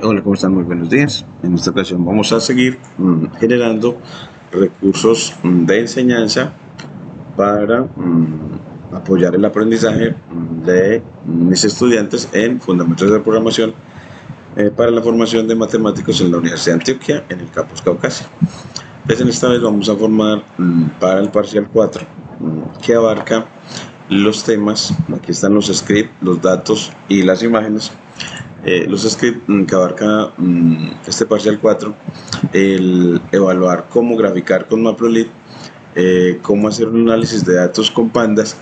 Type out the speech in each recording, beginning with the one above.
Hola, ¿cómo están? Muy buenos días. En esta ocasión vamos a seguir generando recursos de enseñanza para apoyar el aprendizaje de mis estudiantes en fundamentos de programación para la formación de matemáticos en la Universidad de Antioquia en el campus Caucasia. Pues en esta vez vamos a formar para el parcial 4 que abarca los temas. Aquí están los scripts, los datos y las imágenes. Los scripts que abarca este parcial 4, el evaluar cómo graficar con Matplotlib, cómo hacer un análisis de datos con pandas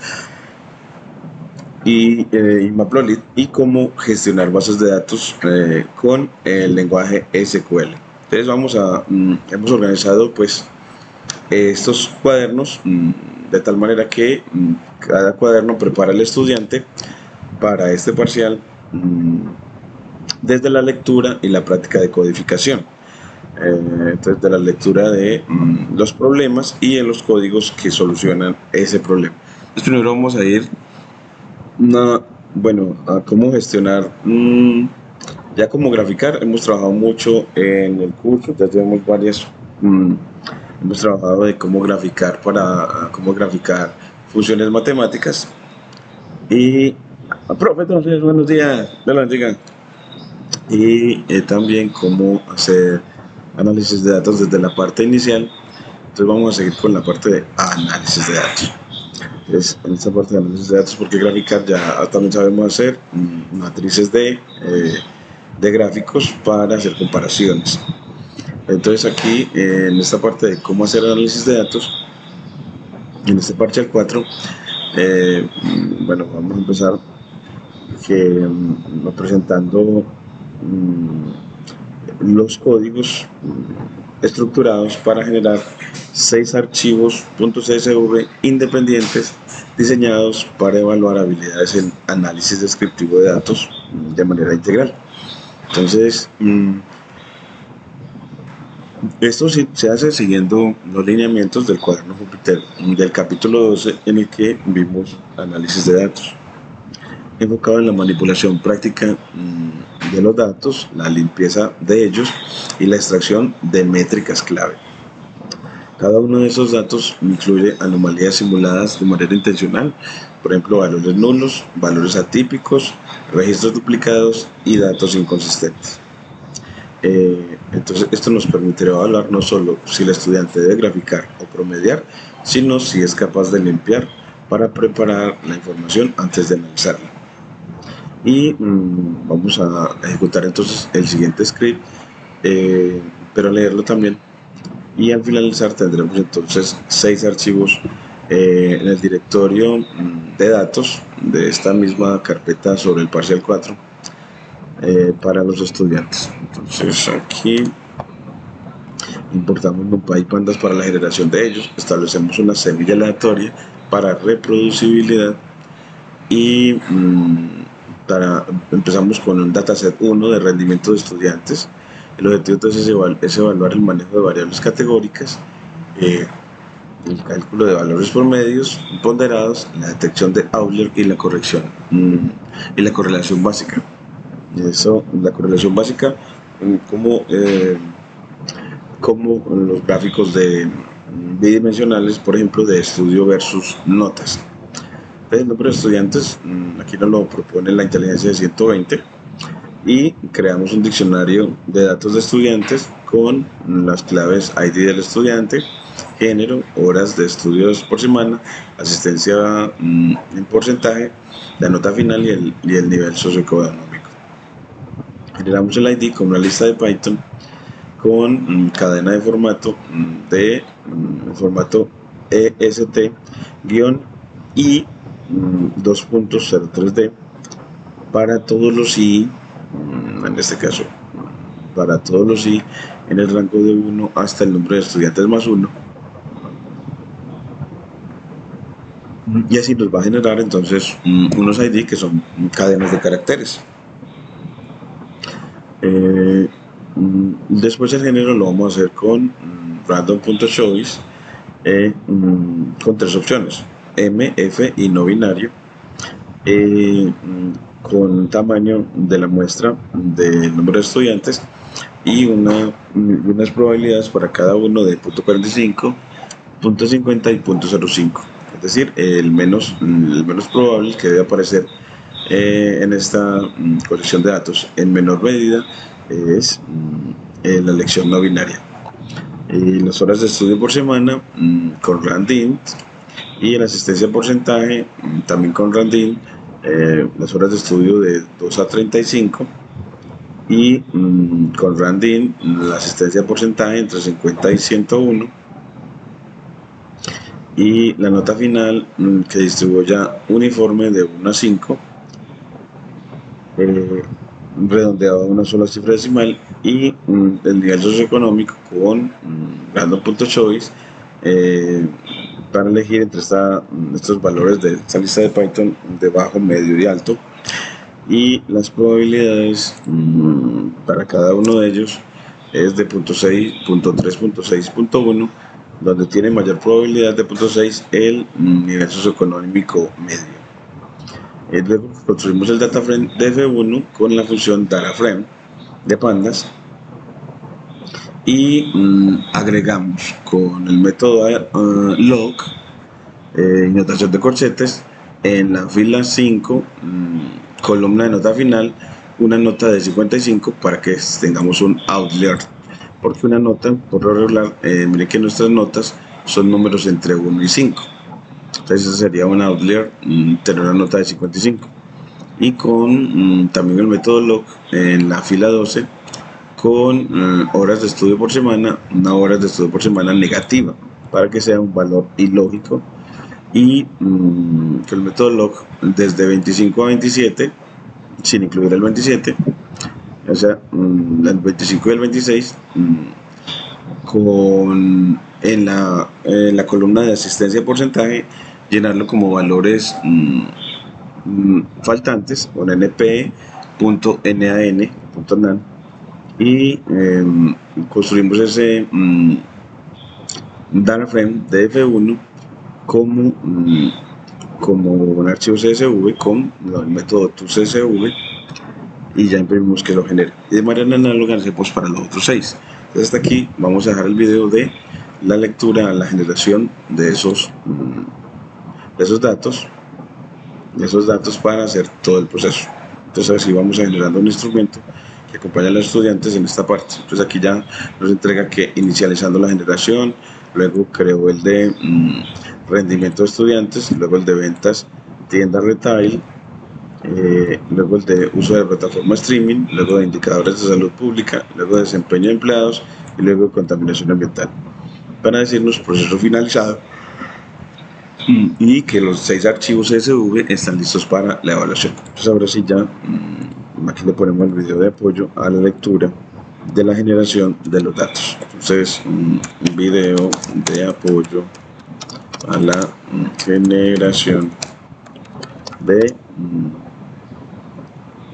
y Matplotlib, y cómo gestionar bases de datos con el lenguaje SQL. Entonces hemos organizado pues estos cuadernos de tal manera que cada cuaderno prepara al estudiante para este parcial desde la lectura y la práctica de codificación. Entonces, de la lectura de los problemas y de los códigos que solucionan ese problema. Entonces, primero vamos a ir a cómo gestionar, ya cómo graficar. Hemos trabajado mucho en el curso, ya tenemos varias, hemos trabajado de cómo graficar funciones matemáticas. Y, profe, entonces, buenos días, de la antigua. Y también cómo hacer análisis de datos desde la parte inicial. Entonces vamos a seguir con la parte de análisis de datos. Entonces, en esta parte de análisis de datos, porque graficar ya también sabemos hacer matrices de gráficos para hacer comparaciones. Entonces aquí en esta parte de cómo hacer análisis de datos, en este parcial 4, vamos a empezar presentando los códigos estructurados para generar 6 archivos .csv independientes diseñados para evaluar habilidades en análisis descriptivo de datos de manera integral. Entonces, esto se hace siguiendo los lineamientos del cuaderno Júpiter del capítulo 12, en el que vimos análisis de datos, enfocado en la manipulación práctica de los datos, la limpieza de ellos y la extracción de métricas clave. Cada uno de esos datos incluye anomalías simuladas de manera intencional, por ejemplo, valores nulos, valores atípicos, registros duplicados y datos inconsistentes. Entonces, esto nos permitirá evaluar no solo si el estudiante debe graficar o promediar, sino si es capaz de limpiar para preparar la información antes de analizarla. Y vamos a ejecutar entonces el siguiente script, pero leerlo también. Y al finalizar tendremos entonces 6 archivos en el directorio de datos de esta misma carpeta sobre el parcial 4 para los estudiantes. Entonces aquí importamos NumPy y pandas para la generación de ellos, establecemos una semilla aleatoria para reproducibilidad y empezamos con un dataset 1 de rendimiento de estudiantes. El objetivo entonces es evaluar el manejo de variables categóricas, el cálculo de valores promedios, ponderados, la detección de Euler y la corrección y la correlación básica. La correlación básica como los gráficos bidimensionales, por ejemplo, de estudio versus notas. El número de estudiantes, aquí nos lo propone la inteligencia de 120, y creamos un diccionario de datos de estudiantes con las claves ID del estudiante, género, horas de estudios por semana, asistencia en porcentaje, la nota final y el nivel socioeconómico. Generamos el ID con una lista de Python con cadena de formato formato EST-I 2.03D para todos los I, en este caso para todos los I en el rango de 1 hasta el número de estudiantes más 1, y así nos va a generar entonces unos ID que son cadenas de caracteres. Después el género lo vamos a hacer con random.choice con 3 opciones: M, F y no binario, con un tamaño de la muestra del número de estudiantes y unas probabilidades para cada uno de 0.45, 0.50 y 0.05. Es decir, el menos probable que debe aparecer en esta colección de datos en menor medida es la elección no binaria. Las horas de estudio por semana con Randin y la asistencia porcentaje también con Randin, las horas de estudio de 2 a 35 y con Randin la asistencia porcentaje entre 50 y 101 y la nota final que distribuya uniforme de 1 a 5 redondeado a una sola cifra decimal y el nivel socioeconómico con random.choice para elegir entre estos valores de esta lista de Python de bajo, medio y alto, y las probabilidades para cada uno de ellos es de 0.6, 0.3, 0.6, 0.1, donde tiene mayor probabilidad de 0.6 el nivel socioeconómico medio. Luego construimos el data frame de F1 con la función DataFrame de pandas y agregamos con el método log y notación de corchetes en la fila 5, columna de nota final, una nota de 55 para que tengamos un outlier, porque una nota por lo regular, miren que nuestras notas son números entre 1 y 5. Entonces esa sería un outlier, tener una nota de 55. Y con también el método log en la fila 12 con horas de estudio por semana, una hora de estudio por semana negativa para que sea un valor ilógico, y que el método log desde 25 a 27 sin incluir el 27, o sea, el 25 y el 26 en la columna de asistencia porcentaje llenarlo como valores faltantes con np.nan y construimos ese data frame de F1 como un archivo CSV con el método toCSV y ya imprimimos que lo genere. Y de manera análoga hacemos para los otros 6. Entonces hasta aquí vamos a dejar el video de la lectura, la generación de esos datos para hacer todo el proceso. Entonces así vamos a generando un instrumento que acompaña a los estudiantes en esta parte. Entonces aquí ya nos entrega que inicializando la generación, luego creó el de rendimiento de estudiantes, luego el de ventas, tienda retail, luego el de uso de plataforma streaming, luego de indicadores de salud pública, luego de desempeño de empleados y luego de contaminación ambiental, para decirnos proceso finalizado y que los 6 archivos CSV están listos para la evaluación. Entonces ahora sí ya aquí le ponemos el video de apoyo a la lectura de la generación de los datos. Entonces un video de apoyo a la generación de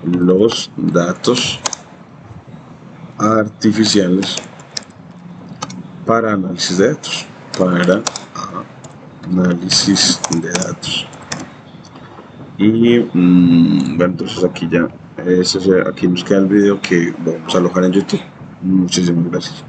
los datos artificiales para análisis de datos, y bueno, entonces aquí ya aquí nos queda el video que vamos a alojar en YouTube. Muchísimas gracias.